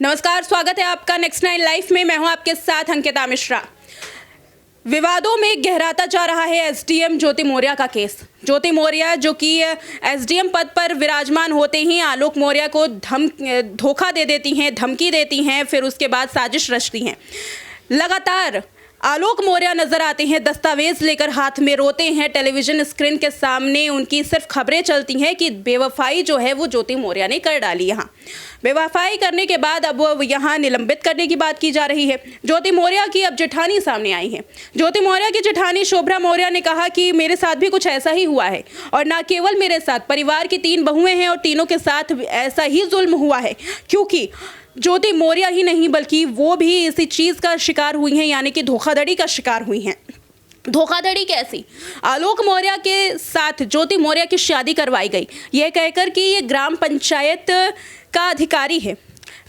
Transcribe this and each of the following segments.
नमस्कार, स्वागत है आपका नेक्स्ट 9 लाइफ में। मैं हूं आपके साथ अंकिता मिश्रा। विवादों में गहराता जा रहा है एसडीएम ज्योति मौर्य का केस। ज्योति मौर्य जो कि एसडीएम पद पर विराजमान होते ही आलोक मौर्य को धोखा दे देती हैं, धमकी देती हैं, फिर उसके बाद साजिश रचती हैं। लगातार आलोक मौर्य नजर आते हैं दस्तावेज लेकर हाथ में, रोते हैं टेलीविजन स्क्रीन के सामने। उनकी सिर्फ खबरें चलती हैं कि बेवफाई जो है वो ज्योति मौर्य ने कर डाली। यहाँ बेवफाई करने के बाद अब वो यहाँ निलंबित करने की बात की जा रही है। ज्योति मौर्य की अब जेठानी सामने आई है। ज्योति मौर्य की जेठानी शोभा मौर्य ने कहा कि मेरे साथ भी कुछ ऐसा ही हुआ है, और ना केवल मेरे साथ, परिवार की 3 बहुएं हैं और तीनों के साथ ऐसा ही जुल्म हुआ है। क्योंकि ज्योति मौर्य ही नहीं बल्कि वो भी इसी चीज़ का शिकार हुई हैं, यानी कि धोखाधड़ी का शिकार हुई हैं। धोखाधड़ी कैसी? आलोक मौर्य के साथ ज्योति मौर्य की शादी करवाई गई, यह कहकर कि ये ग्राम पंचायत का अधिकारी है।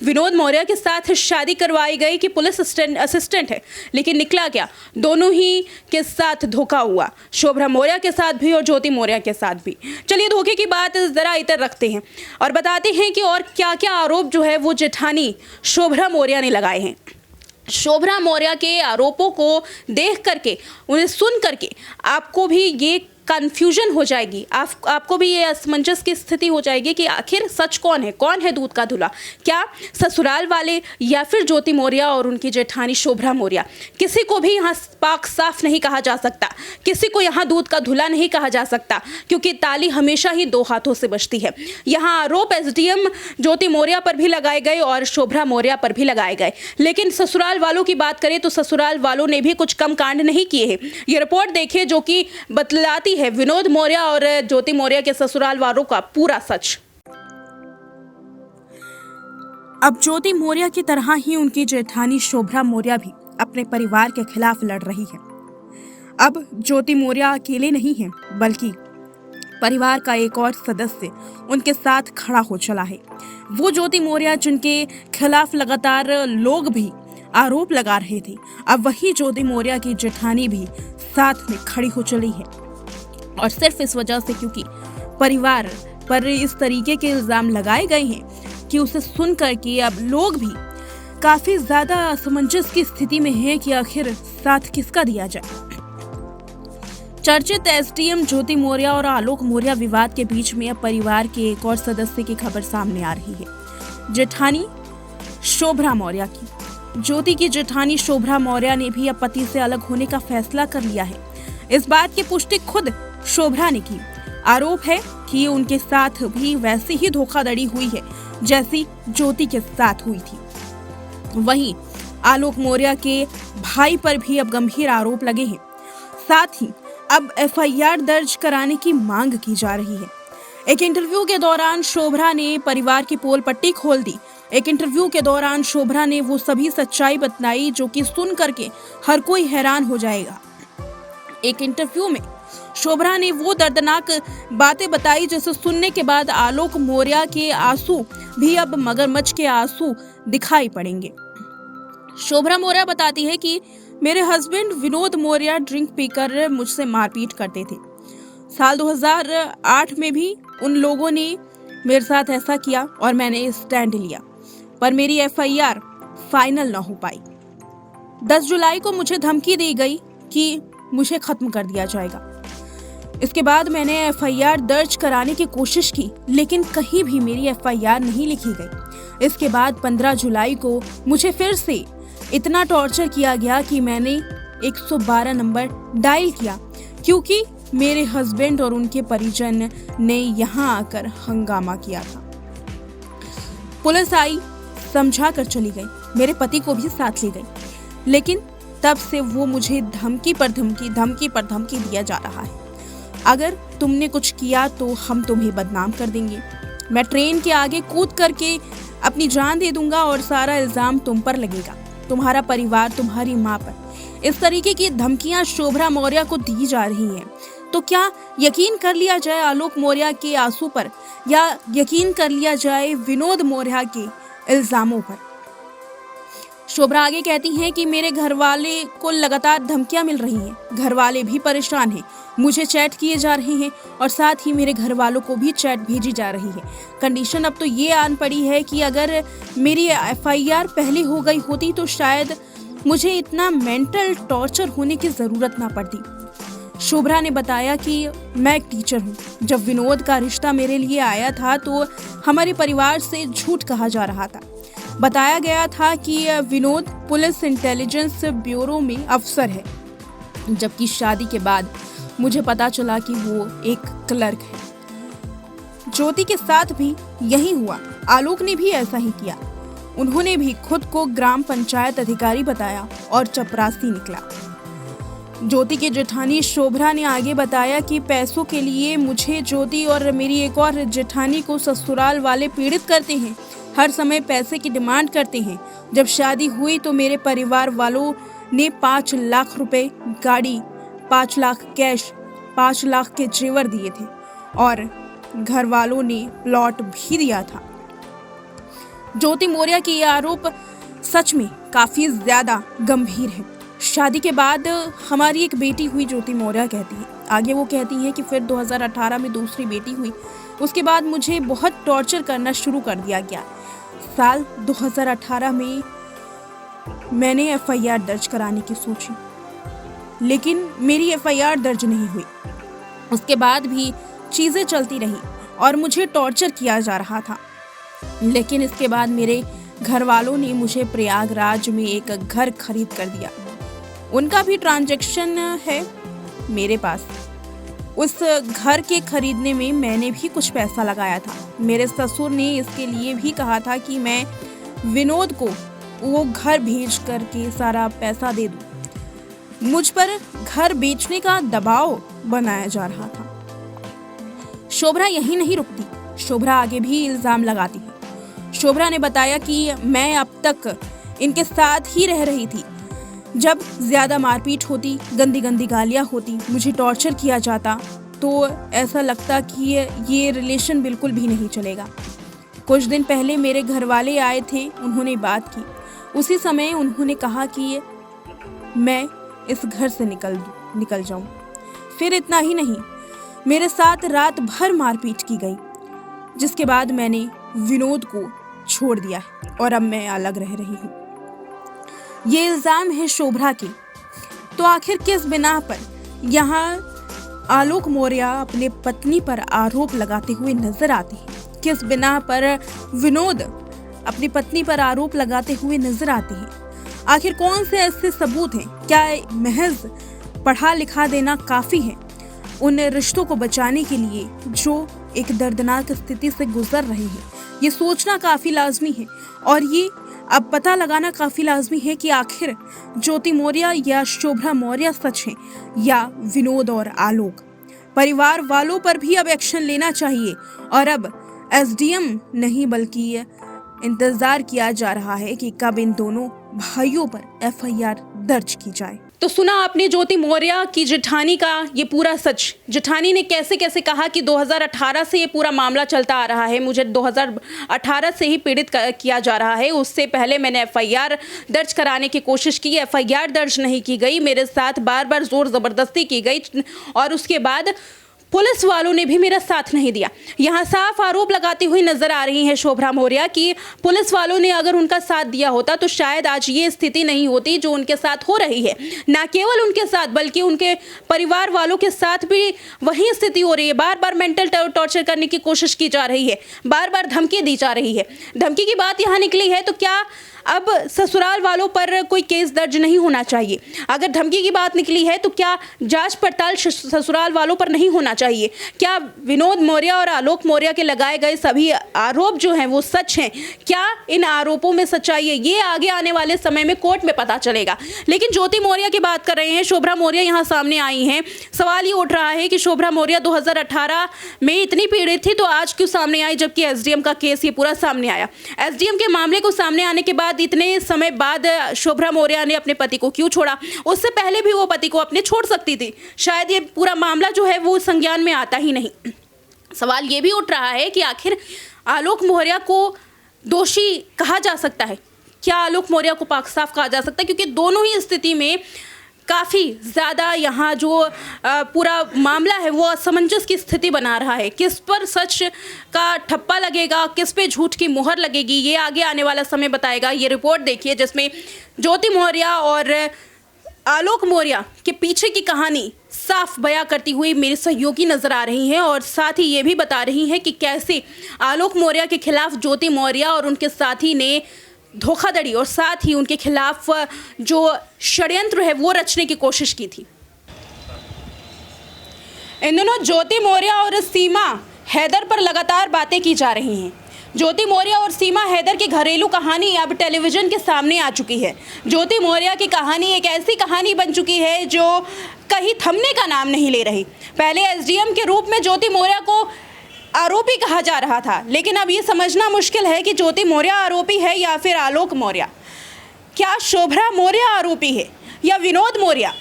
विनोद मौर्य के साथ शादी करवाई गई कि पुलिस असिस्टेंट है, लेकिन निकला क्या? दोनों ही के साथ धोखा हुआ, शोभा मौर्य के साथ भी और ज्योति मौर्य के साथ भी। चलिए धोखे की बात जरा इधर रखते हैं और बताते हैं कि और क्या क्या आरोप जो है वो जेठानी शोभा मौर्य ने लगाए हैं। शोभा मौर्य के आरोपों को देख करके, उन्हें सुन करके आपको भी ये कन्फ्यूजन हो जाएगी, आपको भी ये असमंजस की स्थिति हो जाएगी कि आखिर सच कौन है दूध का धुला? क्या ससुराल वाले या फिर ज्योति मौर्य और उनकी जेठानी शोभा मौर्य? किसी को भी यहाँ पाक साफ नहीं कहा जा सकता, किसी को यहाँ दूध का धुला नहीं कहा जा सकता, क्योंकि ताली हमेशा ही 2 हाथों से बजती है। यहाँ आरोप एसडीएम ज्योति मौर्य पर भी लगाए गए और शोभा मौर्य पर भी लगाए गए, लेकिन ससुराल वालों की बात करें तो ससुराल वालों ने भी कुछ कम कांड नहीं किए हैं। ये रिपोर्ट देखिए जो कि बतलाती है विनोद मौर्य और ज्योति मौर्य के ससुराल वालों का पूरा सच। अब ज्योति मौर्य की तरह ही उनकी जेठानी शोभा मौर्य भी अपने परिवार के खिलाफ लड़ रही है। अब ज्योति मौर्य अकेले नहीं है, बल्कि परिवार का एक और सदस्य उनके साथ खड़ा हो चला है। वो ज्योति मौर्य जिनके खिलाफ लगातार लोग भी आरोप लगा रहे थे, अब वही ज्योति मौर्य की जेठानी भी साथ में खड़ी हो चली है। और सिर्फ इस वजह से क्योंकि परिवार पर इस तरीके के इल्जाम लगाए गए हैं कि उसे सुनकर के अब लोग भी काफी ज्यादा असमंजस की स्थिति में हैं कि आखिर साथ किसका दिया जाए। चर्चित एसडीएम ज्योति मौर्य और आलोक मौर्य विवाद के बीच में अब परिवार के एक और सदस्य की खबर सामने आ रही है, जेठानी शोभा मौर्य की। ज्योति की जेठानी शोभा मौर्य ने भी अब पति से अलग होने का फैसला कर लिया है। इस बात की पुष्टि खुद शोभा ने की। आरोप है कि उनके साथ भी वैसी ही धोखाधड़ी हुई है जैसी ज्योति के साथ हुई थी। वहीं आलोक मौर्य के भाई पर भी अब गंभीर आरोप लगे हैं। साथ ही अब एफआईआर दर्ज कराने की मांग की जा रही है। एक इंटरव्यू के दौरान शोभा ने परिवार की पोल पट्टी खोल दी। एक इंटरव्यू के दौरान शोभा ने वो सभी सच्चाई बतलाई जो कि सुन करके हर कोई हैरान हो जाएगा। एक इंटरव्यू में शोभा ने वो दर्दनाक बातें बताई जिसे सुनने के बाद आलोक मौर्य के आंसू भी अब मगरमच्छ के आंसू दिखाई पड़ेंगे। शोभा मौर्य बताती है कि मेरे हस्बैंड विनोद मौर्य ड्रिंक पीकर मुझसे मारपीट करते थे। साल 2008 में भी उन लोगों ने मेरे साथ ऐसा किया और मैंने स्टैंड लिया, पर मेरी एफआईआर फाइनल न हो पाई। 10 जुलाई को मुझे धमकी दी गई कि मुझे खत्म कर दिया जाएगा। इसके बाद मैंने एफआईआर दर्ज कराने की कोशिश की, लेकिन कहीं भी मेरी एफआईआर नहीं लिखी गई। इसके बाद 15 जुलाई को मुझे फिर से इतना टॉर्चर किया गया कि मैंने 112 नंबर डायल किया, क्योंकि मेरे हस्बैंड और उनके परिजन ने यहाँ आकर हंगामा किया था। पुलिस आई, समझा कर चली गई, मेरे पति को भी साथ ले गई, लेकिन तब से वो मुझे धमकी पर धमकी दिया जा रहा है। अगर तुमने कुछ किया तो हम तुम्हें बदनाम कर देंगे, मैं ट्रेन के आगे कूद करके अपनी जान दे दूंगा और सारा इल्जाम तुम पर लगेगा, तुम्हारा परिवार, तुम्हारी माँ पर। इस तरीके की धमकियां शोभा मौर्य को दी जा रही हैं। तो क्या यकीन कर लिया जाए आलोक मौर्य के आंसू पर, या यकीन कर लिया जाए विनोद मौर्य के इल्जामों पर? शोभरा आगे कहती हैं कि मेरे घर वाले को लगातार धमकियां मिल रही हैं, घर वाले भी परेशान हैं, मुझे चैट किए जा रहे हैं और साथ ही मेरे घर वालों को भी चैट भेजी जा रही है। कंडीशन अब तो ये आन पड़ी है कि अगर मेरी FIR पहले हो गई होती तो शायद मुझे इतना मेंटल टॉर्चर होने की ज़रूरत ना पड़ती। शोभरा ने बताया कि मैं एक टीचर हूँ। जब विनोद का रिश्ता मेरे लिए आया था तो हमारे परिवार से झूठ कहा जा रहा था। बताया गया था कि विनोद पुलिस इंटेलिजेंस ब्यूरो में अफसर है, जबकि शादी के बाद मुझे पता चला कि वो एक क्लर्क है। ज्योति के साथ भी यही हुआ। आलोक ने भी ऐसा ही किया। उन्होंने भी खुद को ग्राम पंचायत अधिकारी बताया और चपरासी निकला। ज्योति की जेठानी शोभरा ने आगे बताया कि पैसों के लिए मुझे, ज्योति और मेरी एक और जेठानी को ससुराल वाले पीड़ित करते हैं, हर समय पैसे की डिमांड करते हैं। जब शादी हुई तो मेरे परिवार वालों ने 5 लाख रुपए, गाड़ी, 5 लाख कैश, 5 लाख के जेवर दिए थे और घर वालों ने प्लॉट भी दिया था। ज्योति मौर्य के ये आरोप सच में काफी ज्यादा गंभीर है। शादी के बाद हमारी एक बेटी हुई, ज्योति मौर्य कहती है। आगे वो कहती हैं कि फिर 2018 में दूसरी बेटी हुई। उसके बाद मुझे बहुत टॉर्चर करना शुरू कर दिया गया। साल 2018 में मैंने FIR दर्ज कराने की सोची, लेकिन मेरी FIR दर्ज नहीं हुई। उसके बाद भी चीज़ें चलती रही और मुझे टॉर्चर किया जा रहा था। लेकिन इसके बाद मेरे घर वालों ने मुझे प्रयागराज में एक घर खरीद कर दिया। उनका भी ट्रांजैक्शन है मेरे पास। उस घर के खरीदने में मैंने भी कुछ पैसा लगाया था। मेरे ससुर ने इसके लिए भी कहा था कि मैं विनोद को वो घर भेज करके सारा पैसा दे दूं। मुझ पर घर बेचने का दबाव बनाया जा रहा था। शोभरा यहीं नहीं रुकती, शोभरा आगे भी इल्जाम लगाती है। शोभरा ने बताया कि मैं अब तक इनके साथ ही रह रही थी। जब ज्यादा मारपीट होती, गंदी गंदी गालियां होती, मुझे टॉर्चर किया जाता, तो ऐसा लगता कि ये रिलेशन बिल्कुल भी नहीं चलेगा। कुछ दिन पहले मेरे घर वाले आए थे, उन्होंने बात की। उसी समय उन्होंने कहा कि मैं इस घर से निकल जाऊं। फिर इतना ही नहीं, मेरे साथ रात भर मारपीट की गई, जिसके बाद मैंने विनोद को छोड़ दिया है और अब मैं अलग रह रही हूँ। ये इल्जाम है शोभरा के। तो आखिर किस बिना पर यहाँ आलोक मौर्य अपने पत्नी पर आरोप लगाते हुए नजर आते हैं? किस बिना पर विनोद अपनी पत्नी पर आरोप लगाते हुए नजर आते हैं? आखिर कौन से ऐसे सबूत हैं? क्या महज पढ़ा लिखा देना काफी है उन रिश्तों को बचाने के लिए जो एक दर्दनाक स्थिति से गुजर रहे हैं? ये सोचना काफी लाजमी है और ये अब पता लगाना काफी लाजमी है कि आखिर ज्योति मौर्य या शोभरा मौर्य सच है या विनोद और आलोक। परिवार वालों पर भी अब एक्शन लेना चाहिए और अब SDM नहीं बल्कि इंतजार किया जा रहा है कि कब इन दोनों भाइयों पर FIR दर्ज की जाए। तो सुना आपने ज्योति मौर्य की जेठानी का ये पूरा सच। जेठानी ने कैसे कैसे कहा कि 2018 से ये पूरा मामला चलता आ रहा है, मुझे 2018 से ही पीड़ित किया जा रहा है। उससे पहले मैंने FIR दर्ज कराने की कोशिश की, FIR दर्ज नहीं की गई, मेरे साथ बार बार जोर ज़बरदस्ती की गई और उसके बाद पुलिस वालों ने भी मेरा साथ नहीं दिया। यहाँ साफ आरोप लगाती हुई नजर आ रही है शोभरा मौर्य कि पुलिस वालों ने अगर उनका साथ दिया होता तो शायद आज ये स्थिति नहीं होती जो उनके साथ हो रही है। ना केवल उनके साथ बल्कि उनके परिवार वालों के साथ भी वही स्थिति हो रही है। बार बार मेंटल टॉर्चर करने की कोशिश की जा रही है, बार बार धमकी दी जा रही है। धमकी की बात यहाँ निकली है तो क्या अब ससुराल वालों पर कोई केस दर्ज नहीं होना चाहिए? अगर धमकी की बात निकली है तो क्या जांच पड़ताल ससुराल वालों पर नहीं होना चाहिए? क्या विनोद मौर्य और आलोक मौर्य के लगाए गए सभी आरोप जो हैं वो सच हैं? क्या इन आरोपों में सच्चाई है? ये आगे आने वाले समय में कोर्ट में पता चलेगा। लेकिन ज्योति मौर्य की बात कर रहे हैं, शोभरा मौर्य यहाँ सामने आई हैं। सवाल ये उठ रहा है कि शोभरा मौर्य 2018 में इतनी पीड़ित थी तो आज क्यों सामने आई, जबकि SDM का केस ये पूरा सामने आया? SDM के मामले को सामने आने के बाद इतने समय बाद शोभरा मौर्य ने अपने पति को क्यों छोड़ा? उससे पहले भी वो पति को अपने छोड़ सकती थी। शायद ये पूरा मामला जो है वो संज्ञान में आता ही नहीं। सवाल ये भी उठ रहा है कि आखिर आलोक मौर्य को दोषी कहा जा सकता है? क्या आलोक मौर्य को पाक साफ कहा जा सकता है? क्योंकि दोनों ही स्थिति में काफ़ी ज़्यादा यहाँ जो पूरा मामला है वो असमंजस की स्थिति बना रहा है। किस पर सच का ठप्पा लगेगा, किस पे झूठ की मुहर लगेगी, ये आगे आने वाला समय बताएगा। ये रिपोर्ट देखिए जिसमें ज्योति मौर्य और आलोक मौर्य के पीछे की कहानी साफ बयां करती हुई मेरी सहयोगी नजर आ रही हैं और साथ ही ये भी बता रही हैं कि कैसे आलोक मौर्य के खिलाफ ज्योति मौर्य और उनके साथी ने धोखाधड़ी और साथ ही उनके खिलाफ जो षड्यंत्र है वो रचने की कोशिश की थी। इन दिनों ज्योति मौर्य और सीमा हैदर पर लगातार बातें की जा रही हैं। ज्योति मौर्य और सीमा हैदर की घरेलू कहानी अब टेलीविजन के सामने आ चुकी है। ज्योति मौर्य की कहानी एक ऐसी कहानी बन चुकी है जो कहीं थमने का नाम नहीं ले रही। पहले एसडीएम के रूप में ज्योति मौर्य को आरोपी कहा जा रहा था, लेकिन अब ये समझना मुश्किल है कि ज्योति मौर्य आरोपी है या फिर आलोक मौर्य। क्या शोभा मौर्य आरोपी है या विनोद मौर्य?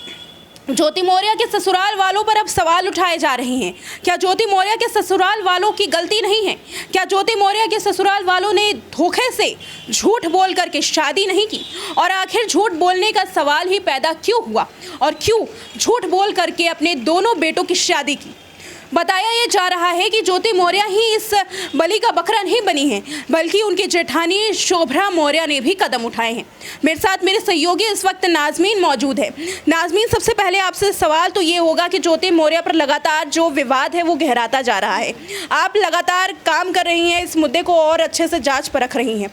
ज्योति मौर्य के ससुराल वालों पर अब सवाल उठाए जा रहे हैं। क्या ज्योति मौर्य के ससुराल वालों की गलती नहीं है? क्या ज्योति मौर्य के ससुराल वालों ने धोखे से झूठ बोल करके शादी नहीं की? और आखिर झूठ बोलने का सवाल ही पैदा क्यों हुआ और क्यों झूठ बोल करके अपने दोनों बेटों की शादी की? बताया ये जा रहा है कि ज्योति मौर्य ही इस बलि का बकरा नहीं बनी है, बल्कि उनकी जेठानी शोभा मौर्य ने भी कदम उठाए हैं। मेरे साथ मेरे सहयोगी इस वक्त नाजमीन मौजूद है। नाजमीन, सबसे पहले आपसे सवाल तो ये होगा कि ज्योति मौर्य पर लगातार जो विवाद है वो गहराता जा रहा है। आप लगातार काम कर रही हैं, इस मुद्दे को और अच्छे से जाँच परख रही हैं।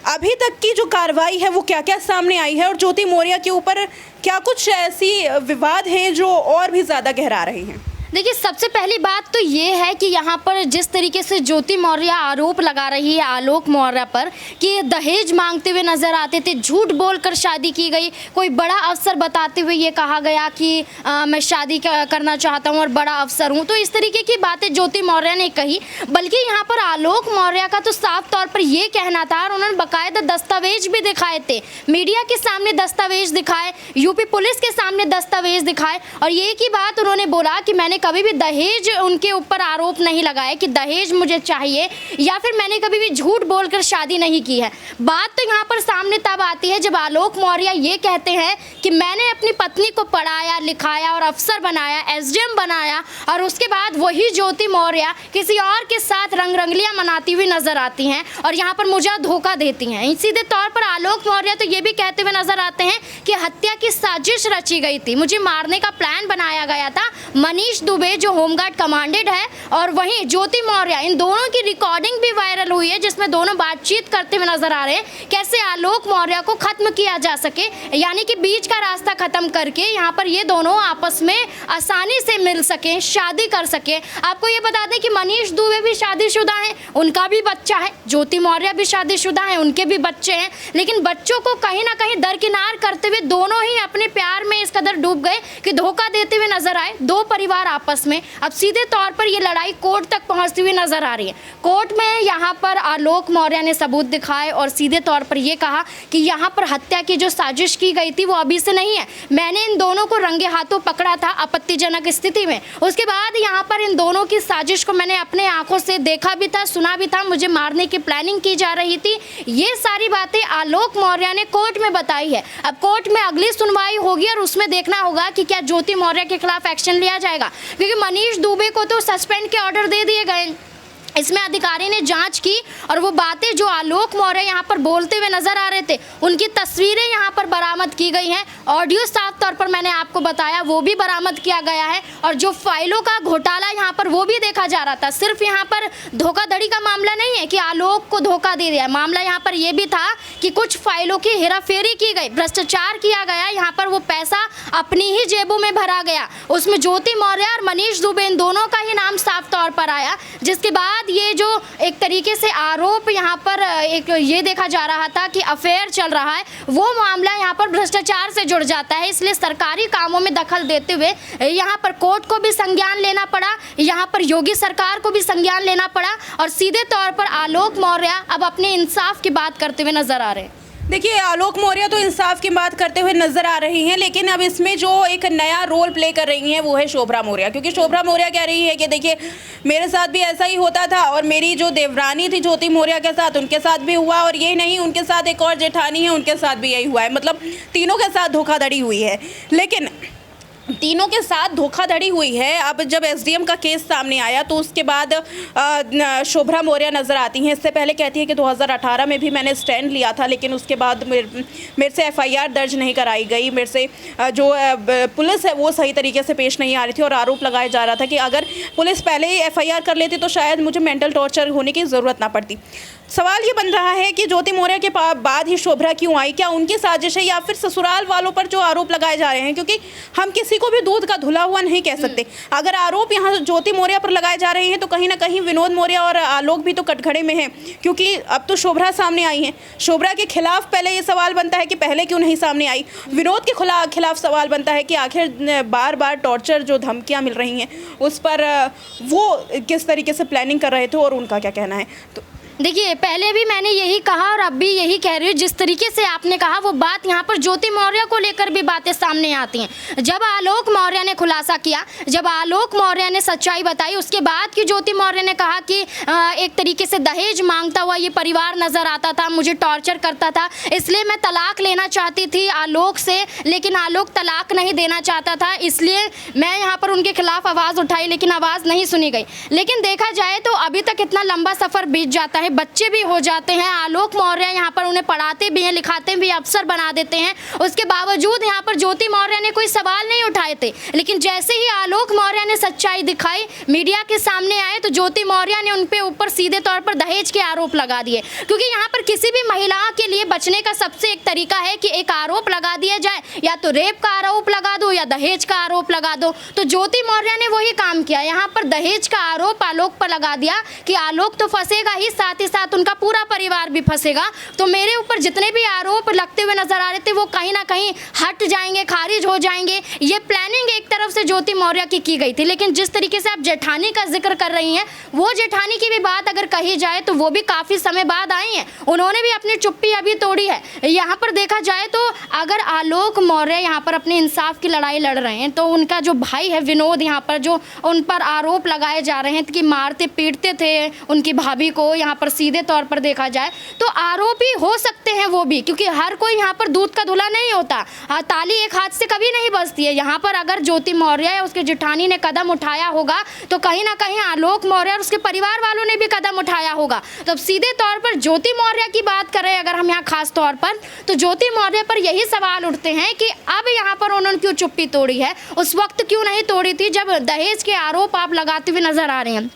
अभी तक की जो कार्रवाई है वो क्या क्या सामने आई है और ज्योति मौर्य के ऊपर क्या कुछ ऐसी विवाद हैं जो और भी ज़्यादा गहरा रहे हैं? देखिए, सबसे पहली बात तो ये है कि यहाँ पर जिस तरीके से ज्योति मौर्य आरोप लगा रही है आलोक मौर्य पर कि दहेज मांगते हुए नजर आते थे, झूठ बोलकर शादी की गई, कोई बड़ा अफसर बताते हुए ये कहा गया कि मैं शादी करना चाहता हूँ और बड़ा अफसर हूँ, तो इस तरीके की बातें ज्योति मौर्य ने कही। बल्कि यहाँ पर आलोक मौर्य का तो साफ तौर पर ये कहना था और उन्होंने बाकायदा दस्तावेज भी दिखाए थे, मीडिया के सामने दस्तावेज दिखाए, यूपी पुलिस के सामने दस्तावेज दिखाए और ये की बात उन्होंने बोला कि मैंने कभी भी दहेज उनके ऊपर आरोप नहीं लगाया कि दहेज मुझे चाहिए या फिर मैंने कभी भी झूठ बोलकर शादी नहीं की है। बात तो यहाँ पर सामने तब आती है जब आलोक मौर्य ये कहते हैं कि मैंने अपनी पत्नी को पढ़ाया लिखाया और अफसर बनाया, एसडीएम बनाया और उसके बाद वही ज्योति मौर्य किसी और के साथ रंगरंगलियां मनाती हुई नजर आती हैं और यहाँ पर मुझे धोखा देती हैं। सीधे तौर पर आलोक मौर्य तो ये भी कहते हुए नजर आते हैं कि हत्या की साजिश रची गई थी, मुझे मारने का प्लान बनाया गया था। मनीष दुबे जो होमगार्ड कमांडेंट है और वहीं ज्योति मौर्य, इन दोनों की रिकॉर्डिंग भी वायरल हुई है जिसमें दोनों बातचीत करते हुए नजर आ रहे हैं कैसे आलोक मौर्य को खत्म किया जा सके, यानी कि बीच का रास्ता खत्म करके यहाँ पर ये दोनों आपस में आसानी से मिल सके, शादी कर सके। आपको ये बता दें कि मनीष दुबे भी शादीशुदा हैं, उनका भी बच्चा है, ज्योति मौर्य भी शादीशुदा हैं, उनके भी बच्चे हैं, लेकिन बच्चों को कहीं ना कहीं दरकिनार करते हुए दोनों ही अपने प्यार में इस कदर डूब गए कि धोखा देते हुए नजर आए दो परिवार आपस में। अब सीधे तौर पर ये लड़ाई कोर्ट तक पहुंचती हुई नजर आ रही है। कोर्ट में यहाँ पर आलोक मौर्य ने सबूत दिखाए और सीधे तौर पर ये कहा कि यहाँ पर हत्या की जो साजिश की गई थी वो अभी से नहीं है, मैंने इन दोनों को रंगे हाथों पकड़ा था आपत्तिजनक स्थिति में, उसके बाद यहाँ पर इन दोनों की साजिश को मैंने अपने आंखों से देखा भी था, सुना भी था, मुझे मारने की प्लानिंग की जा रही थी। ये सारी बातें आलोक मौर्य ने कोर्ट में बताई है। अब कोर्ट में अगली सुनवाई होगी और उसमें देखना होगा कि क्या ज्योति मौर्य के खिलाफ एक्शन लिया जाएगा, क्योंकि मनीष दुबे को तो सस्पेंड के ऑर्डर दे दिए गए। इसमें अधिकारी ने जांच की और वो बातें जो आलोक मौर्य यहाँ पर बोलते हुए नजर आ रहे थे उनकी तस्वीरें यहाँ पर बरामद की गई हैं, ऑडियो साफ तौर पर मैंने आपको बताया वो भी बरामद किया गया है और जो फाइलों का घोटाला यहाँ पर वो भी देखा जा रहा था। सिर्फ यहाँ पर धोखाधड़ी का मामला नहीं है कि आलोक को धोखा दे दिया, मामला यहाँ पर ये भी था कि कुछ फाइलों की हेराफेरी की गई, भ्रष्टाचार किया गया, यहाँ पर वो पैसा अपनी ही जेबों में भरा गया, उसमें ज्योति मौर्य और मनीष दुबे इन दोनों का ही नाम साफ तौर पर आया, जिसके बाद ये जो एक तरीके से आरोप यहाँ पर एक ये देखा जा रहा था कि अफेयर चल रहा है, वो मामला यहाँ पर भ्रष्टाचार से जुड़ जाता है। इसलिए सरकारी कामों में दखल देते हुए यहाँ पर कोर्ट को भी संज्ञान लेना पड़ा, यहाँ पर योगी सरकार को भी संज्ञान लेना पड़ा और सीधे तौर पर आलोक मौर्य अब अपने इंसाफ की बात करते हुए नजर आ रहे हैं। देखिए, आलोक मौर्य तो इंसाफ की बात करते हुए नजर आ रही हैं, लेकिन अब इसमें जो एक नया रोल प्ले कर रही हैं वो है शोभा मौर्य, क्योंकि शोभा मौर्य कह रही है कि देखिए मेरे साथ भी ऐसा ही होता था और मेरी जो देवरानी थी ज्योति मौर्य के साथ, उनके साथ भी हुआ, और यही नहीं, उनके साथ एक और जेठानी है, उनके साथ भी यही हुआ है। मतलब तीनों के साथ धोखाधड़ी हुई है। लेकिन तीनों के साथ धोखाधड़ी हुई है। अब जब एसडीएम का केस सामने आया तो उसके बाद शोभा मौर्य नज़र आती हैं। इससे पहले कहती है कि 2018 में भी मैंने स्टैंड लिया था, लेकिन उसके बाद मेरे से एफआईआर दर्ज नहीं कराई गई, मेरे से जो पुलिस है वो सही तरीके से पेश नहीं आ रही थी, और आरोप लगाया जा रहा था कि अगर पुलिस पहले ही एफआईआर कर लेती तो शायद मुझे मेंटल टॉर्चर होने की ज़रूरत ना पड़ती। सवाल ये बन रहा है कि ज्योति मौर्य के बाद ही शोभा क्यों आई? क्या उनकी साजिश है या फिर ससुराल वालों पर जो आरोप लगाए जा रहे हैं? क्योंकि हम किसी को भी दूध का धुला हुआ नहीं कह सकते। अगर आरोप यहाँ ज्योति मौर्य पर लगाए जा रहे हैं तो कहीं ना कहीं विनोद मौर्य और आलोक भी तो कटघरे में हैं, क्योंकि अब तो शोभा सामने आई हैं। शोभा के खिलाफ पहले ये सवाल बनता है कि पहले क्यों नहीं सामने आई। विनोद के खिलाफ सवाल बनता है कि आखिर बार बार टॉर्चर जो धमकियाँ मिल रही हैं उस पर वो किस तरीके से प्लानिंग कर रहे थे और उनका क्या कहना है। तो देखिए, पहले भी मैंने यही कहा और अब भी यही कह रही हूँ। जिस तरीके से आपने कहा वो बात यहाँ पर ज्योति मौर्य को लेकर भी बातें सामने आती हैं। जब आलोक मौर्य ने खुलासा किया, जब आलोक मौर्य ने सच्चाई बताई, उसके बाद की ज्योति मौर्य ने कहा कि एक तरीके से दहेज मांगता हुआ ये परिवार नज़र आता था, मुझे टॉर्चर करता था, इसलिए मैं तलाक लेना चाहती थी आलोक से, लेकिन आलोक तलाक नहीं देना चाहता था, इसलिए मैं यहाँ पर उनके खिलाफ आवाज़ उठाई, लेकिन आवाज़ नहीं सुनी गई। लेकिन देखा जाए तो अभी तक इतना लंबा सफ़र बीत जाता है, बच्चे भी हो जाते हैं, आलोक मौर्य यहाँ पर उन्हें पढ़ाते भी हैं, लिखाते भी, अफसर बना देते हैं, उसके बावजूद यहाँ पर ज्योति मौर्य ने कोई सवाल नहीं उठाए थे। लेकिन जैसे ही आलोक मौर्य ने सच्चाई दिखाई, मीडिया के सामने आए, तो ज्योति मौर्य ने उन पे ऊपर सीधे तौर पर दहेज के आरोप लगा दिए। क्योंकि यहाँ पर किसी भी महिला के लिए बचने का सबसे एक तरीका है कि एक आरोप लगा दिया जाए, या तो रेप का आरोप लगा दो या दहेज का आरोप लगा दो। तो ज्योति मौर्य ने वही काम किया, यहाँ पर दहेज का आरोप आलोक पर लगा दिया कि आलोक तो फंसेगा ही, साथ ही साथ उनका पूरा परिवार भी फंसेगा। तो मेरे ऊपर जितने भी आरोप लगते हुए नजर आ रहे थे वो कहीं ना कहीं हट जाएंगे, खारिज हो जाएंगे। ये प्लानिंग एक तरफ से ज्योति मौर्य की गई थी। लेकिन जिस तरीके से आप जेठानी का जिक्र कर रही हैं, वो जेठानी की भी बात अगर कही जाए तो वो भी काफ़ी समय बाद आई हैं, उन्होंने भी अपनी चुप्पी अभी तोड़ी है। यहाँ पर देखा जाए तो अगर आलोक मौर्य यहाँ पर अपने इंसाफ की लड़ाई लड़ रहे हैं, तो उनका जो भाई है विनोद, यहाँ पर जो उन पर आरोप लगाए जा रहे हैं कि मारते पीटते थे उनकी भाभी को, यहाँ पर सीधे तौर पर देखा जाए तो आरोपी हो सकते हैं वो भी, क्योंकि हर कोई यहाँ पर दूध का धुला नहीं होता। ताली एक हाथ से कभी नहीं बजती है। यहाँ पर अगर ज्योति मौर्य या उसके जेठानी ने कदम उठाया होगा तो कहीं ना कहीं आलोक मौर्य और उसके परिवार वालों ने भी कदम उठाया होगा। तो अब सीधे तौर पर ज्योति मौर्य की बात करें अगर हम यहाँ खास तौर पर, तो ज्योति मौर्य पर यही सवाल उठते हैं कि अब यहाँ पर उन्होंने क्यों चुप्पी तोड़ी है, उस वक्त क्यों नहीं तोड़ी थी जब दहेज के आरोप आप लगाते हुए नजर आ रहे हैं।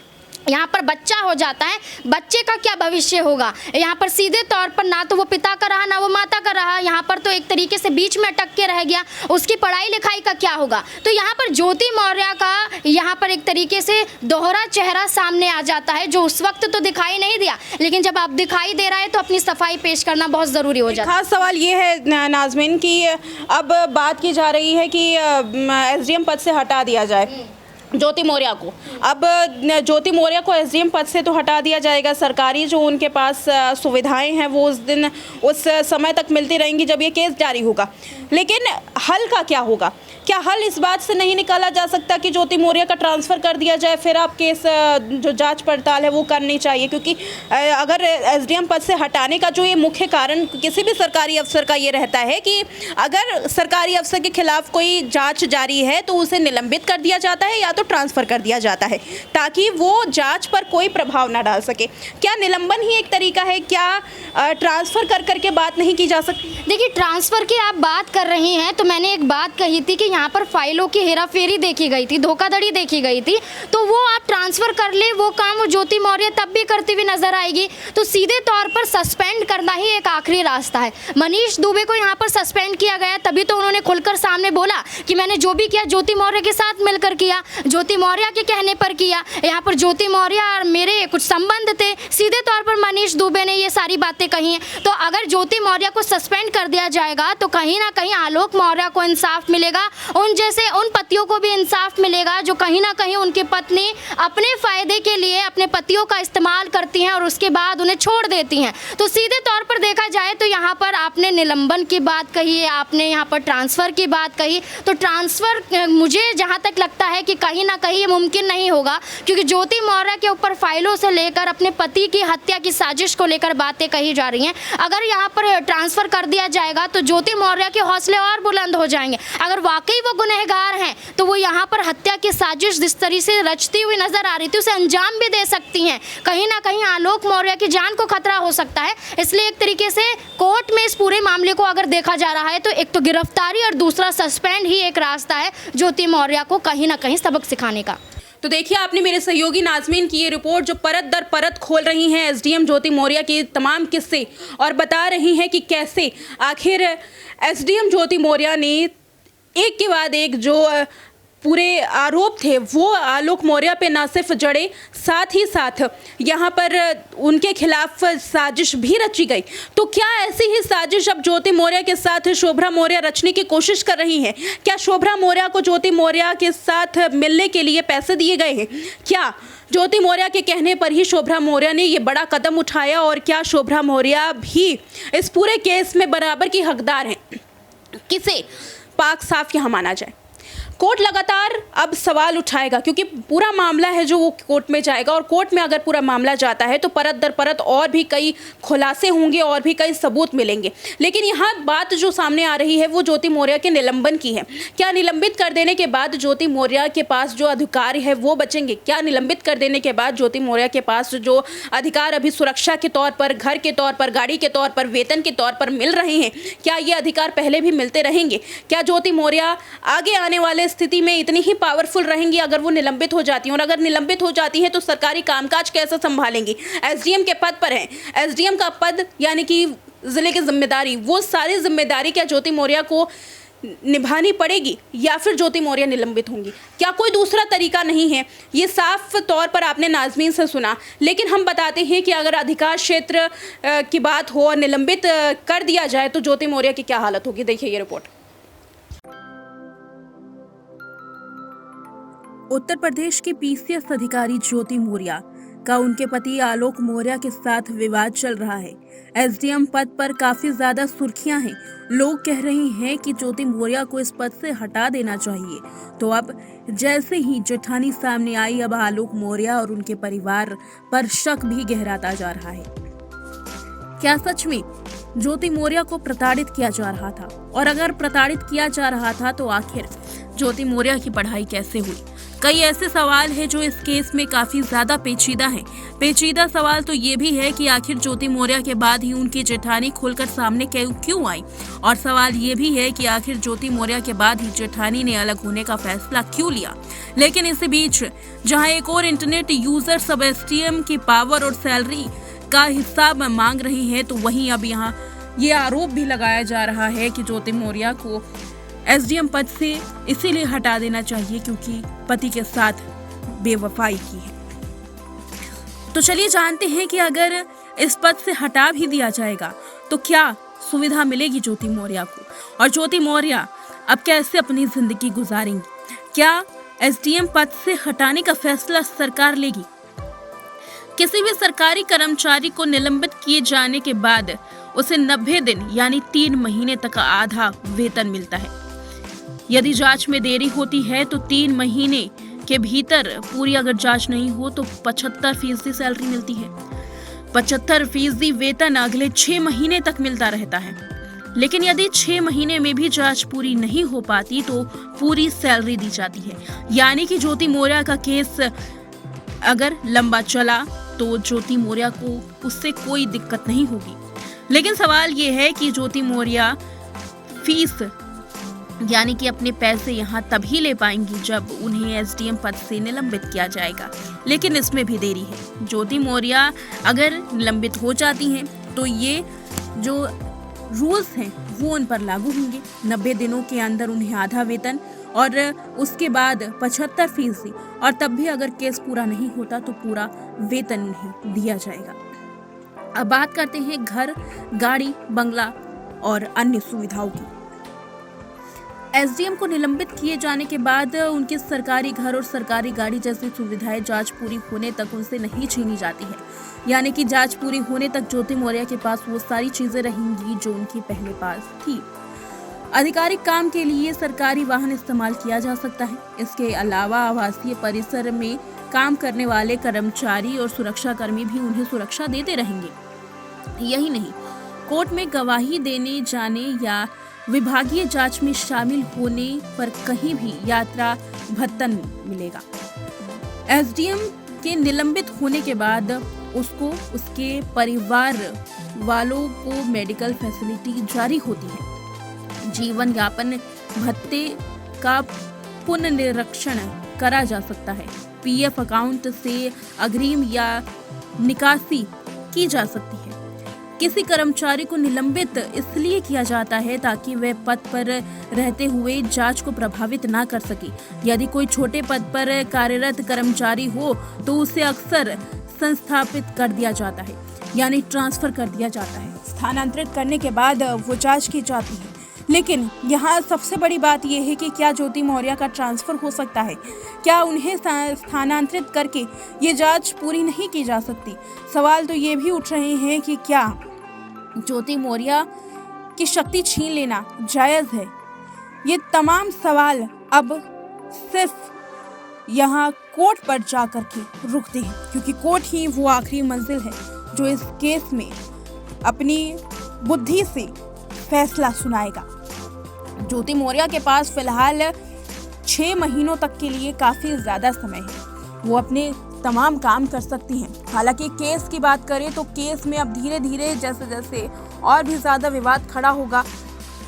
यहाँ पर बच्चा हो जाता है, बच्चे का क्या भविष्य होगा? यहाँ पर सीधे तौर पर ना तो वो पिता का रहा ना वो माता का रहा, यहाँ पर तो एक तरीके से बीच में अटक के रह गया, उसकी पढ़ाई लिखाई का क्या होगा? तो यहाँ पर ज्योति मौर्य का यहाँ पर एक तरीके से दोहरा चेहरा सामने आ जाता है, जो उस वक्त तो दिखाई नहीं दिया, लेकिन जब अब दिखाई दे रहा है तो अपनी सफाई पेश करना बहुत ज़रूरी हो जाता है। खास सवाल ये है नाज़मीन कि अब बात की जा रही है कि एसडीएम पद से हटा दिया जाए ज्योति मौर्य को। अब ज्योति मौर्य को एसडीएम पद से तो हटा दिया जाएगा, सरकारी जो उनके पास सुविधाएं हैं वो उस समय तक मिलती रहेंगी जब ये केस जारी होगा। लेकिन हल का क्या होगा? क्या हल इस बात से नहीं निकाला जा सकता कि ज्योति मौर्य का ट्रांसफ़र कर दिया जाए, फिर आप केस जो जांच पड़ताल है वो करनी चाहिए? क्योंकि अगर एसडीएम पद से हटाने का जो ये मुख्य कारण किसी भी सरकारी अफसर का ये रहता है कि अगर सरकारी अफसर के खिलाफ कोई जांच जारी है तो उसे निलंबित कर दिया जाता है या तो ट्रांसफ़र कर दिया जाता है, ताकि वो जांच पर कोई प्रभाव ना डाल सके। क्या निलंबन ही एक तरीका है? क्या ट्रांसफ़र कर करके बात नहीं की जा सकती? देखिए, ट्रांसफ़र की आप बात कर रही हैं तो मैंने एक बात कही थी कि यहाँ पर फाइलों की हेराफेरी देखी गई थी, धोखाधड़ी देखी गई थी, तो वो आप ट्रांसफ़र कर ले, वो काम वो ज्योति मौर्य तब भी करती हुई नजर आएगी। तो सीधे तौर पर सस्पेंड करना ही एक आखिरी रास्ता है। मनीष दुबे को यहाँ पर सस्पेंड किया गया, तभी तो उन्होंने खुलकर सामने बोला कि मैंने जो भी किया ज्योति मौर्य के साथ मिलकर किया। ज्योति मौर्य के कहने पर किया। यहाँ पर ज्योति मौर्य और मेरे कुछ संबंध थे, सीधे तौर पर मनीष दुबे ने ये सारी बातें कही हैं। तो अगर ज्योति मौर्य को सस्पेंड कर दिया जाएगा तो कहीं ना कहीं आलोक मौर्य को इंसाफ मिलेगा, उन जैसे उन पतियों को भी इंसाफ मिलेगा जो कहीं ना कहीं उनकी पत्नी अपने फायदे के लिए अपने पतियों का इस्तेमाल करती हैं और उसके बाद उन्हें छोड़ देती हैं। तो सीधे तौर पर देखा जाए तो यहाँ पर आपने निलंबन की बात कही है, आपने यहाँ पर ट्रांसफ़र की बात कही, तो ट्रांसफ़र मुझे जहाँ तक लगता है कि कहीं ना कहीं ये मुमकिन नहीं होगा, क्योंकि ज्योति मौर्य के ऊपर फाइलों से लेकर अपने पति की हत्या की साजिश को लेकर बातें कही जा रही हैं। अगर यहाँ पर ट्रांसफ़र कर दिया जाएगा तो ज्योति मौर्य के हौसले और बुलंद हो जाएंगे। अगर वाकई वो गुनहगार हैं तो वो यहाँ पर हत्या की साजिश जिस तरीके से रचती हुई नजर आ रही थी उसे अंजाम भी दे सकती हैं। कहीं ना कहीं आलोक मौर्य की जान को खतरा हो सकता है। इसलिए एक तरीके से कोर्ट में इस पूरे मामले को अगर देखा जा रहा है तो एक तो गिरफ्तारी और दूसरा सस्पेंड ही एक रास्ता है ज्योति मौर्य को कहीं ना कहीं सबक सिखाने का। तो देखिए, आपने मेरे सहयोगी नाजमीन की ये रिपोर्ट जो परत दर परत खोल रही हैं एसडीएम ज्योति मौर्य के तमाम किस्से और बता रही हैं कि कैसे आखिर एसडीएम ज्योति मौर्य ने एक के बाद एक जो पूरे आरोप थे वो आलोक मौर्य पे ना सिर्फ जड़े, साथ ही साथ यहाँ पर उनके खिलाफ साजिश भी रची गई। तो क्या ऐसी ही साजिश अब ज्योति मौर्य के साथ शोभा मौर्य रचने की कोशिश कर रही हैं? क्या शोभा मौर्य को ज्योति मौर्य के साथ मिलने के लिए पैसे दिए गए हैं? क्या ज्योति मौर्य के कहने पर ही शोभा मौर्य ने ये बड़ा कदम उठाया? और क्या शोभा मौर्य भी इस पूरे केस में बराबर की हकदार हैं? किसे पाक साफ यहाँ माना जाए? कोर्ट लगातार अब सवाल उठाएगा, क्योंकि पूरा मामला है जो वो कोर्ट में जाएगा, और कोर्ट में अगर पूरा मामला जाता है तो परत दर परत और भी कई खुलासे होंगे और भी कई सबूत मिलेंगे। लेकिन यहाँ बात जो सामने आ रही है वो ज्योति मौर्य के निलंबन की है। क्या निलंबित कर देने के बाद ज्योति मौर्य के पास जो अधिकार है वो बचेंगे? क्या निलंबित कर देने के बाद ज्योति मौर्य के पास जो अधिकार अभी सुरक्षा के तौर पर, घर के तौर पर, गाड़ी के तौर पर, वेतन के तौर पर मिल रहे हैं, क्या ये अधिकार पहले भी मिलते रहेंगे? क्या ज्योति मौर्य आगे आने वाले स्थिति में इतनी ही पावरफुल रहेंगी अगर वो निलंबित हो जाती हैं? और अगर निलंबित हो जाती हैं तो सरकारी कामकाज कैसे संभालेंगी? एसडीएम के पद पर हैं, एसडीएम का पद यानी कि जिले की जिम्मेदारी, वो सारी जिम्मेदारी क्या ज्योति मौर्य को निभानी पड़ेगी या फिर ज्योति मौर्य निलंबित होंगी? क्या कोई दूसरा तरीका नहीं है? ये साफ तौर पर आपने नाजमीन से सुना, लेकिन हम बताते हैं कि अगर अधिकार क्षेत्र की बात हो और निलंबित कर दिया जाए तो ज्योति मौर्य की क्या हालत होगी? देखिए ये रिपोर्ट। उत्तर प्रदेश की पीसीएस अधिकारी ज्योति मौर्य का उनके पति आलोक मौर्य के साथ विवाद चल रहा है। एसडीएम पद पर काफी ज्यादा सुर्खियां हैं। लोग कह रहे हैं कि ज्योति मौर्य को इस पद से हटा देना चाहिए। तो अब जैसे ही जेठानी सामने आई, अब आलोक मौर्य और उनके परिवार पर शक भी गहराता जा रहा है। क्या सच में ज्योति मौर्य को प्रताड़ित किया जा रहा था? और अगर प्रताड़ित किया जा रहा था तो आखिर ज्योति मौर्य की पढ़ाई कैसे हुई? कई ऐसे सवाल हैं जो इस केस में काफी ज्यादा पेचीदा हैं। पेचीदा सवाल तो ये भी है कि आखिर ज्योति मौर्य के बाद ही उनकी जेठानी खुलकर सामने क्यों आई, और सवाल ये भी है कि आखिर ज्योति मौर्य के बाद ही जेठानी ने अलग होने का फैसला क्यों लिया। लेकिन इसी बीच जहां एक और इंटरनेट यूजर सब एसडीएम की पावर और सैलरी का हिसाब मांग रहे हैं, तो वहीं अब यहाँ ये आरोप भी लगाया जा रहा है कि ज्योति मौर्य को एसडीएम पद से इसीलिए हटा देना चाहिए क्योंकि पति के साथ बेवफाई की है। तो चलिए जानते हैं कि अगर इस पद से हटा भी दिया जाएगा तो क्या सुविधा मिलेगी ज्योति मौर्य को, और ज्योति मौर्य अब कैसे अपनी जिंदगी गुजारेंगी? क्या एसडीएम पद से हटाने का फैसला सरकार लेगी? किसी भी सरकारी कर्मचारी को निलंबित किए जाने के बाद उसे 90 दिन यानी 3 महीने तक आधा वेतन मिलता है। यदि जांच में देरी होती है तो 3 महीने के भीतर पूरी अगर जांच नहीं हो तो 75% सैलरी मिलती है। 75% वेतन अगले 6 महीने तक मिलता रहता है। लेकिन यदि 6 महीने में भी जांच पूरी नहीं हो पाती तो पूरी सैलरी दी जाती है। यानी कि ज्योति मौर्य का केस अगर लंबा चला तो ज्योति मौर्य को उससे कोई दिक्कत नहीं होगी। लेकिन सवाल ये है कि ज्योति मौर्य फीस यानी कि अपने पैसे यहाँ तभी ले पाएंगी जब उन्हें एसडीएम पद से निलंबित किया जाएगा। लेकिन इसमें भी देरी है। ज्योति मौर्य अगर निलंबित हो जाती हैं तो ये जो रूल्स हैं वो उन पर लागू होंगे। 90 दिनों के अंदर उन्हें आधा वेतन और उसके बाद 75% और तब भी अगर केस पूरा नहीं होता तो पूरा वेतन उन्हें दिया जाएगा। अब बात करते हैं घर, गाड़ी, बंगला और अन्य सुविधाओं की। एसडीएम को निलंबित किए जाने के बाद उनके सरकारी घर और सरकारी गाड़ी जैसी सुविधाएं जांच पूरी होने तक उनसे नहीं छीनी जाती है। यानी कि जांच पूरी होने तक ज्योति मौर्य के पास वो सारी चीजें रहेंगी जो उनकी पहले पास थी। आधिकारिक काम के लिए सरकारी वाहन इस्तेमाल किया जा सकता है। इसके अलावा आवासीय परिसर में काम करने वाले कर्मचारी और सुरक्षाकर्मी भी उन्हें सुरक्षा देते रहेंगे। यही नहीं, कोर्ट में गवाही देने जाने या विभागीय जांच में शामिल होने पर कहीं भी यात्रा भत्ता नहीं मिलेगा। एसडीएम के निलंबित होने के बाद उसको उसके परिवार वालों को मेडिकल फैसिलिटी जारी होती है। जीवन यापन भत्ते का पुनर्निरीक्षण करा जा सकता है। पीएफ अकाउंट से अग्रिम या निकासी की जा सकती है। किसी कर्मचारी को निलंबित इसलिए किया जाता है ताकि वह पद पर रहते हुए जांच को प्रभावित ना कर सके। यदि कोई छोटे पद पर कार्यरत कर्मचारी हो तो उसे अक्सर संस्थापित कर दिया जाता है, यानी ट्रांसफर कर दिया जाता है। स्थानांतरित करने के बाद वो जांच की जाती है। लेकिन यहाँ सबसे बड़ी बात यह है कि क्या ज्योति मौर्य का ट्रांसफर हो सकता है? क्या उन्हें स्थानांतरित करके ये जांच पूरी नहीं की जा सकती? सवाल तो ये भी उठ रहे हैं कि क्या ज्योति मौर्य की शक्ति छीन लेना जायज़ है? ये तमाम सवाल अब सिर्फ यहाँ कोर्ट पर जाकर के रुकते हैं, क्योंकि कोर्ट ही वो आखिरी मंजिल है जो इस केस में अपनी बुद्धि से फैसला सुनाएगा। ज्योति मौर्य के पास फिलहाल 6 महीनों तक के लिए काफी ज्यादा समय है। वो अपने तमाम काम कर सकती हैं। हालांकि केस की बात करें तो केस में अब धीरे धीरे जैसे जैसे और भी ज्यादा विवाद खड़ा होगा,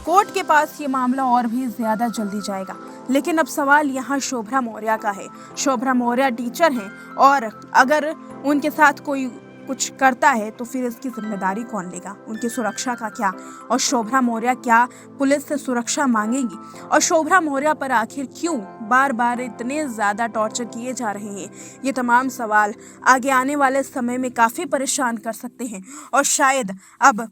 कोर्ट के पास ये मामला और भी ज्यादा जल्दी जाएगा। लेकिन अब सवाल यहाँ शोभा मौर्य का है। शोभा मौर्य टीचर हैं और अगर उनके साथ कोई कुछ करता है तो फिर इसकी जिम्मेदारी कौन लेगा? उनकी सुरक्षा का क्या? और शोभा मौर्य क्या पुलिस से सुरक्षा मांगेंगी? और शोभा मौर्य पर आखिर क्यों बार बार इतने ज़्यादा टॉर्चर किए जा रहे हैं? ये तमाम सवाल आगे आने वाले समय में काफ़ी परेशान कर सकते हैं और शायद अब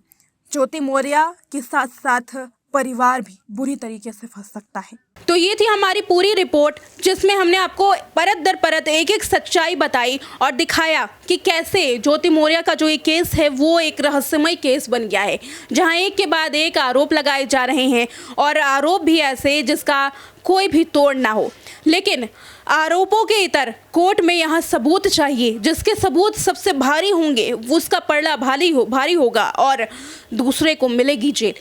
ज्योति मौर्य के साथ साथ परिवार भी बुरी तरीके से फंस सकता है। तो ये थी हमारी पूरी रिपोर्ट, जिसमें हमने आपको परत दर परत एक एक सच्चाई बताई और दिखाया कि कैसे ज्योति मौर्य का जो ये केस है वो एक रहस्यमय केस बन गया है, जहां एक के बाद एक आरोप लगाए जा रहे हैं और आरोप भी ऐसे जिसका कोई भी तोड़ ना हो। लेकिन आरोपों के इतर कोर्ट में यहाँ सबूत चाहिए, जिसके सबूत सबसे भारी होंगे उसका पलड़ा भारी होगा और दूसरे को मिलेगी जेल।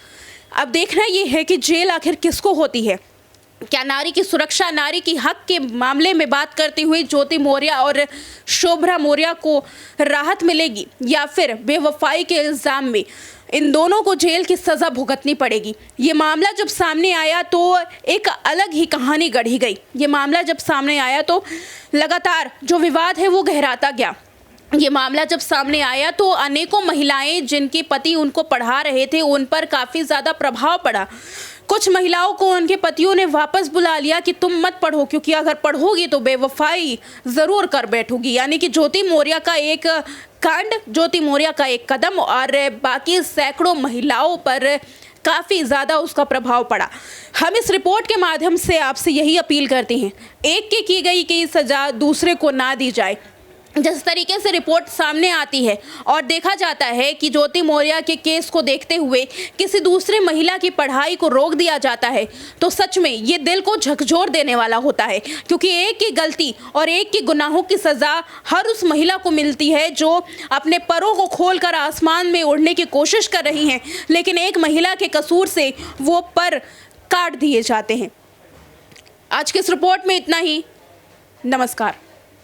अब देखना ये है कि जेल आखिर किसको होती है। क्या नारी की सुरक्षा, नारी की हक के मामले में बात करते हुए ज्योति मौर्य और शोभा मौर्य को राहत मिलेगी, या फिर बेवफाई के इल्ज़ाम में इन दोनों को जेल की सज़ा भुगतनी पड़ेगी? ये मामला जब सामने आया तो एक अलग ही कहानी गढ़ी गई। ये मामला जब सामने आया तो लगातार जो विवाद है वो गहराता गया। ये मामला जब सामने आया तो अनेकों महिलाएं जिनके पति उनको पढ़ा रहे थे उन पर काफ़ी ज़्यादा प्रभाव पड़ा। कुछ महिलाओं को उनके पतियों ने वापस बुला लिया कि तुम मत पढ़ो, क्योंकि अगर पढ़ोगी तो बेवफाई ज़रूर कर बैठोगी। यानी कि ज्योति मौर्य का एक कांड, ज्योति मौर्य का एक कदम और बाकी सैकड़ों महिलाओं पर काफ़ी ज़्यादा उसका प्रभाव पड़ा। हम इस रिपोर्ट के माध्यम से आपसे यही अपील करते हैं, एक की गई की सज़ा दूसरे को ना दी जाए। जिस तरीके से रिपोर्ट सामने आती है और देखा जाता है कि ज्योति मौर्य के केस को देखते हुए किसी दूसरे महिला की पढ़ाई को रोक दिया जाता है, तो सच में ये दिल को झकझोर देने वाला होता है, क्योंकि एक की गलती और एक की गुनाहों की सज़ा हर उस महिला को मिलती है जो अपने परों को खोलकर आसमान में उड़ने की कोशिश कर रही हैं, लेकिन एक महिला के कसूर से वो पर काट दिए जाते हैं। आज की इस रिपोर्ट में इतना ही। नमस्कार।